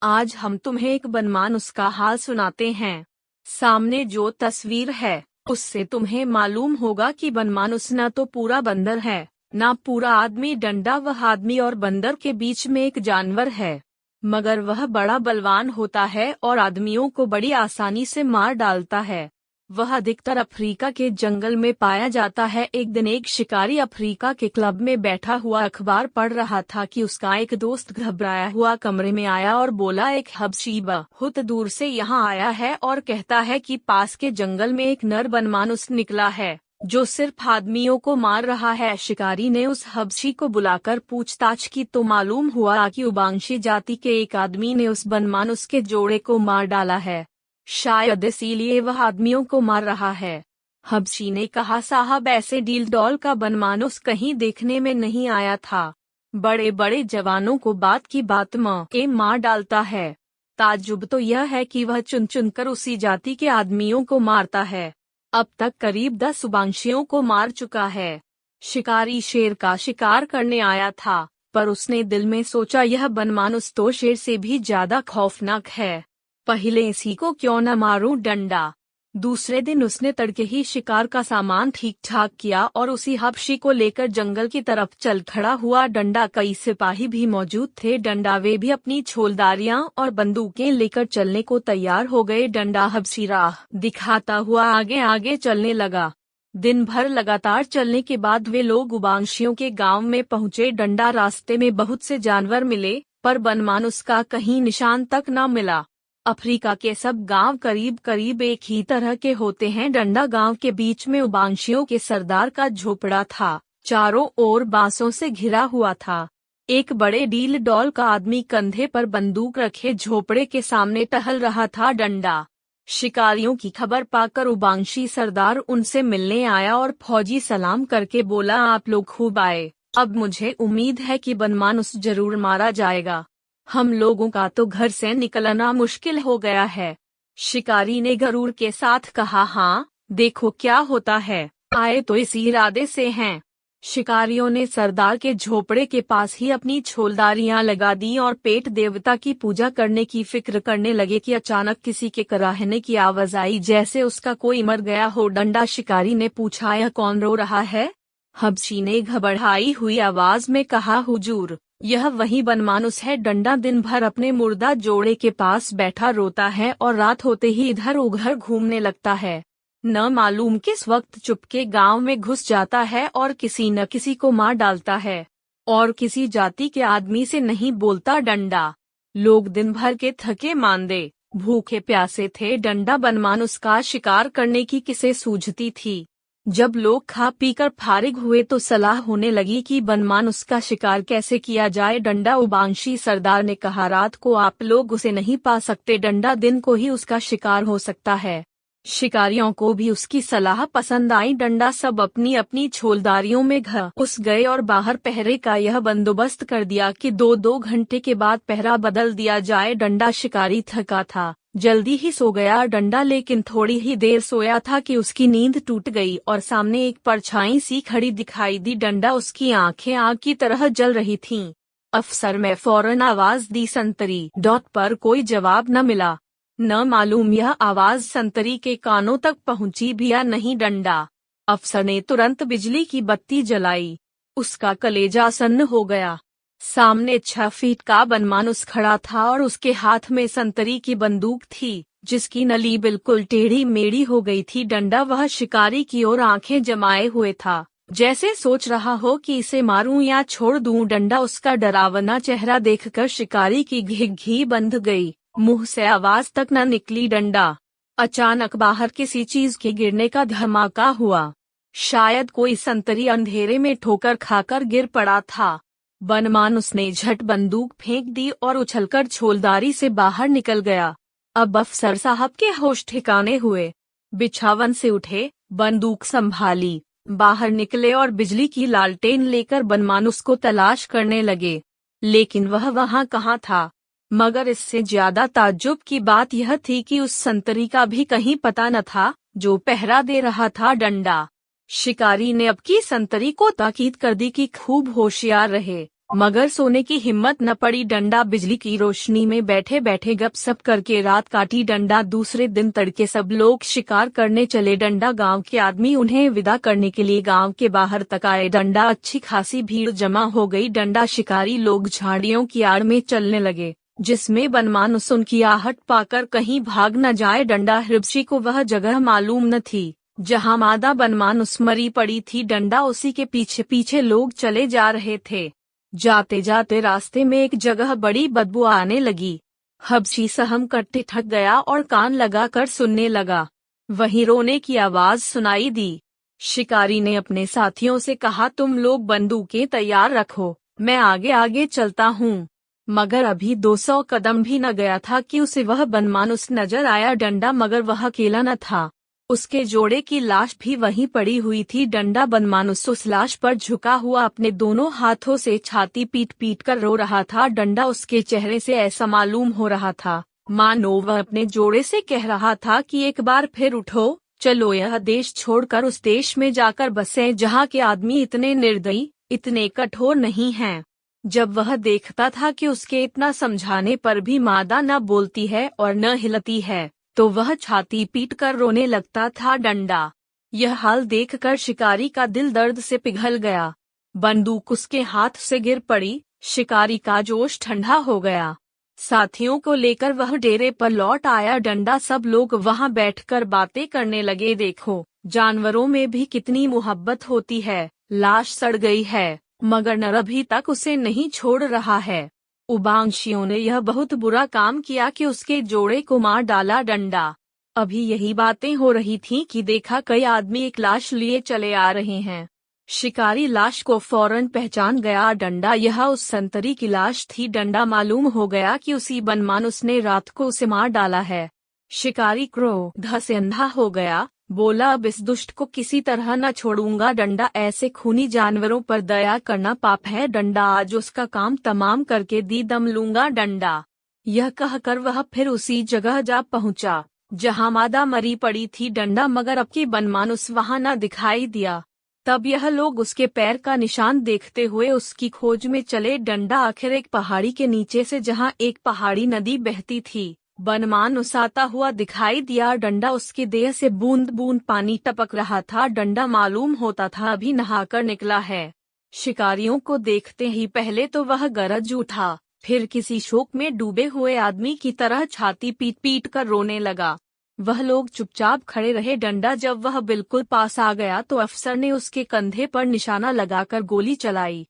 आज हम तुम्हें एक बनमानुस का हाल सुनाते हैं। सामने जो तस्वीर है उससे तुम्हें मालूम होगा कि बनमानुस न तो पूरा बंदर है, न पूरा आदमी। डंडा वह आदमी और बंदर के बीच में एक जानवर है, मगर वह बड़ा बलवान होता है और आदमियों को बड़ी आसानी से मार डालता है। वह अधिकतर अफ्रीका के जंगल में पाया जाता है। एक दिन एक शिकारी अफ्रीका के क्लब में बैठा हुआ अखबार पढ़ रहा था कि उसका एक दोस्त घबराया हुआ कमरे में आया और बोला, एक हबशी बहुत दूर से यहाँ आया है और कहता है कि पास के जंगल में एक नर बनमानुस निकला है जो सिर्फ आदमियों को मार रहा है। शिकारी ने उस हबशी को बुलाकर पूछताछ की तो मालूम हुआ कि उबांशी जाति के एक आदमी ने उस बनमानुस के जोड़े को मार डाला है। शायद इसीलिए वह आदमियों को मार रहा है। हबशी ने कहा, साहब ऐसे डील डॉल का बनमानुस कहीं देखने में नहीं आया था। बड़े बड़े जवानों को बात की बात में मार डालता है। ताज्जुब तो यह है कि वह चुन चुन कर उसी जाति के आदमियों को मारता है। अब तक करीब 10 उबांशियों को मार चुका है। शिकारी शेर का शिकार करने आया था, पर उसने दिल में सोचा, यह बनमानुस तो शेर से भी ज्यादा खौफनाक है। पहले इसी को क्यों न मारूं डंडा। दूसरे दिन उसने तड़के ही शिकार का सामान ठीक ठाक किया और उसी हबशी को लेकर जंगल की तरफ चल खड़ा हुआ। डंडा कई सिपाही भी मौजूद थे। डंडा वे भी अपनी छोलदारियां और बंदूकें लेकर चलने को तैयार हो गए। डंडा हबशी राह दिखाता हुआ आगे आगे चलने लगा। दिन भर लगातार चलने के बाद वे लोग उबांशियों के गांव में पहुंचे। डंडा रास्ते में बहुत से जानवर मिले, पर बनमानुस का कहीं निशान तक न मिला। अफ्रीका के सब गांव करीब करीब एक ही तरह के होते हैं। डंडा गांव के बीच में उबांशियों के सरदार का झोपड़ा था। चारों ओर बांसों से घिरा हुआ था। एक बड़े डील डॉल का आदमी कंधे पर बंदूक रखे झोपड़े के सामने टहल रहा था। डंडा शिकारियों की खबर पाकर उबांशी सरदार उनसे मिलने आया और फौजी सलाम करके बोला, आप लोग खूब आए। अब मुझे उम्मीद है कि बनमानुस जरूर मारा जाएगा। हम लोगों का तो घर से निकलना मुश्किल हो गया है। शिकारी ने गरूर के साथ कहा, हाँ देखो क्या होता है, आए तो इसी इरादे से हैं। शिकारियों ने सरदार के झोपड़े के पास ही अपनी छोलदारियां लगा दी और पेट देवता की पूजा करने की फिक्र करने लगे कि अचानक किसी के कराहने की आवाज आई, जैसे उसका कोई मर गया हो। डंडा शिकारी ने पूछा, यह कौन रो रहा है? हबशी ने घबराई हुई आवाज में कहा, हुजूर यह वही बनमानुस है। डंडा दिन भर अपने मुर्दा जोड़े के पास बैठा रोता है और रात होते ही इधर उधर घूमने लगता है। न मालूम किस वक्त चुपके गांव में घुस जाता है और किसी न किसी को मार डालता है, और किसी जाति के आदमी से नहीं बोलता। डंडा लोग दिन भर के थके मांदे भूखे प्यासे थे। डंडा बनमानुस का शिकार करने की किसे सूझती थी। जब लोग खा पीकर फारिग हुए तो सलाह होने लगी कि बनमानुस का शिकार कैसे किया जाए। डंडा उबांशी सरदार ने कहा, रात को आप लोग उसे नहीं पा सकते, डंडा दिन को ही उसका शिकार हो सकता है। शिकारियों को भी उसकी सलाह पसंद आई। डंडा सब अपनी अपनी छोलदारियों में घुस गए और बाहर पहरे का यह बंदोबस्त कर दिया कि 2-2 घंटे के बाद पहरा बदल दिया जाए। डंडा शिकारी थका था, जल्दी ही सो गया डंडा, लेकिन थोड़ी ही देर सोया था कि उसकी नींद टूट गई और सामने एक परछाई सी खड़ी दिखाई दी। डंडा उसकी आंखें आग की तरह जल रही थीं। अफसर में फौरन आवाज दी, संतरी डॉट पर कोई जवाब न मिला। न मालूम यह आवाज संतरी के कानों तक पहुंची भी या नहीं। डंडा अफसर ने तुरंत बिजली की बत्ती जलाई। उसका कलेजा सन्न हो गया। सामने 6 फीट का बनमानुस खड़ा था और उसके हाथ में संतरी की बंदूक थी, जिसकी नली बिल्कुल टेढ़ी मेढ़ी हो गई थी। डंडा वह शिकारी की ओर आंखें जमाए हुए था, जैसे सोच रहा हो कि इसे मारूं या छोड़ दूं। डंडा उसका डरावना चेहरा देखकर शिकारी की घिघी बंध गई, मुंह से आवाज तक न निकली। डंडा अचानक बाहर किसी चीज के गिरने का धमाका हुआ। शायद कोई संतरी अंधेरे में ठोकर खाकर गिर पड़ा था। बनमानुस ने झट बंदूक फेंक दी और उछलकर छोलदारी से बाहर निकल गया। अब अफसर साहब के होश ठिकाने हुए, बिछावन से उठे, बंदूक संभाली, बाहर निकले और बिजली की लालटेन लेकर बनमानुस को तलाश करने लगे। लेकिन वह वहां कहाँ था। मगर इससे ज्यादा ताज्जुब की बात यह थी कि उस संतरी का भी कहीं पता न था जो पहरा दे रहा था। डंडा शिकारी ने अब की संतरी को ताकीद कर दी कि खूब होशियार रहे, मगर सोने की हिम्मत न पड़ी। डंडा बिजली की रोशनी में बैठे बैठे गपसप करके रात काटी। डंडा दूसरे दिन तड़के सब लोग शिकार करने चले। डंडा गांव के आदमी उन्हें विदा करने के लिए गांव के बाहर तक आए। डंडा अच्छी खासी भीड़ जमा हो गई। डंडा शिकारी लोग झाड़ियों की आड़ में चलने लगे, जिसमें बनमानुस उनकी आहट पाकर कहीं भाग न जाए। डंडा हृषि को वह जगह मालूम न थी जहां मादा बनमानुस मरी पड़ी थी। डंडा उसी के पीछे पीछे लोग चले जा रहे थे। जाते जाते रास्ते में एक जगह बड़ी बदबू आने लगी। हबशी सहम करते थक गया और कान लगाकर सुनने लगा। वहीं रोने की आवाज सुनाई दी। शिकारी ने अपने साथियों से कहा, तुम लोग बंदूकें तैयार रखो, मैं आगे आगे चलता हूँ। मगर अभी 200 कदम भी न गया था कि उसे वह बनमानुस नजर आया। डंडा मगर वह अकेला न था, उसके जोड़े की लाश भी वहीं पड़ी हुई थी। डंडा बनमानुस उस लाश पर झुका हुआ अपने दोनों हाथों से छाती पीट पीट कर रो रहा था। डंडा उसके चेहरे से ऐसा मालूम हो रहा था मानो वह अपने जोड़े से कह रहा था कि एक बार फिर उठो, चलो यह देश छोड़कर उस देश में जाकर बसें जहाँ के आदमी इतने निर्दयी, इतने कठोर नहीं हैं। जब वह देखता था कि उसके इतना समझाने पर भी मादा न बोलती है और न हिलती है, तो वह छाती पीट कर रोने लगता था। डंडा यह हाल देखकर शिकारी का दिल दर्द से पिघल गया। बंदूक उसके हाथ से गिर पड़ी। शिकारी का जोश ठंडा हो गया। साथियों को लेकर वह डेरे पर लौट आया। डंडा सब लोग वहां बैठकर बातें करने लगे। देखो, जानवरों में भी कितनी मोहब्बत होती है। लाश सड़ गई है मगर नर अभी तक उसे नहीं छोड़ रहा है। उबांशियों ने यह बहुत बुरा काम किया कि उसके जोड़े को मार डाला। डंडा अभी यही बातें हो रही थीं कि देखा कई आदमी एक लाश लिए चले आ रहे हैं। शिकारी लाश को फौरन पहचान गया। डंडा यह उस संतरी की लाश थी। डंडा मालूम हो गया कि उसी बनमानुस ने रात को उसे मार डाला है। शिकारी क्रोध से अंधा हो गया। बोला, अब इस दुष्ट को किसी तरह न छोड़ूंगा। डंडा ऐसे खूनी जानवरों पर दया करना पाप है। डंडा आज उसका काम तमाम करके दी दम लूंगा। डंडा यह कहकर वह फिर उसी जगह जा पहुंचा जहां मादा मरी पड़ी थी। डंडा मगर अब की बनमानुस वहां न दिखाई दिया। तब यह लोग उसके पैर का निशान देखते हुए उसकी खोज में चले। डंडा आखिर एक पहाड़ी के नीचे से जहां एक पहाड़ी नदी बहती थी, बनमानुस आता हुआ दिखाई दिया। डंडा उसकी देह से बूंद बूंद पानी टपक रहा था। डंडा मालूम होता था अभी नहाकर निकला है। शिकारियों को देखते ही पहले तो वह गरज उठा, फिर किसी शोक में डूबे हुए आदमी की तरह छाती पीट पीट कर रोने लगा। वह लोग चुपचाप खड़े रहे। डंडा जब वह बिल्कुल पास आ गया तो अफसर ने उसके कंधे पर निशाना लगाकर गोली चलाई।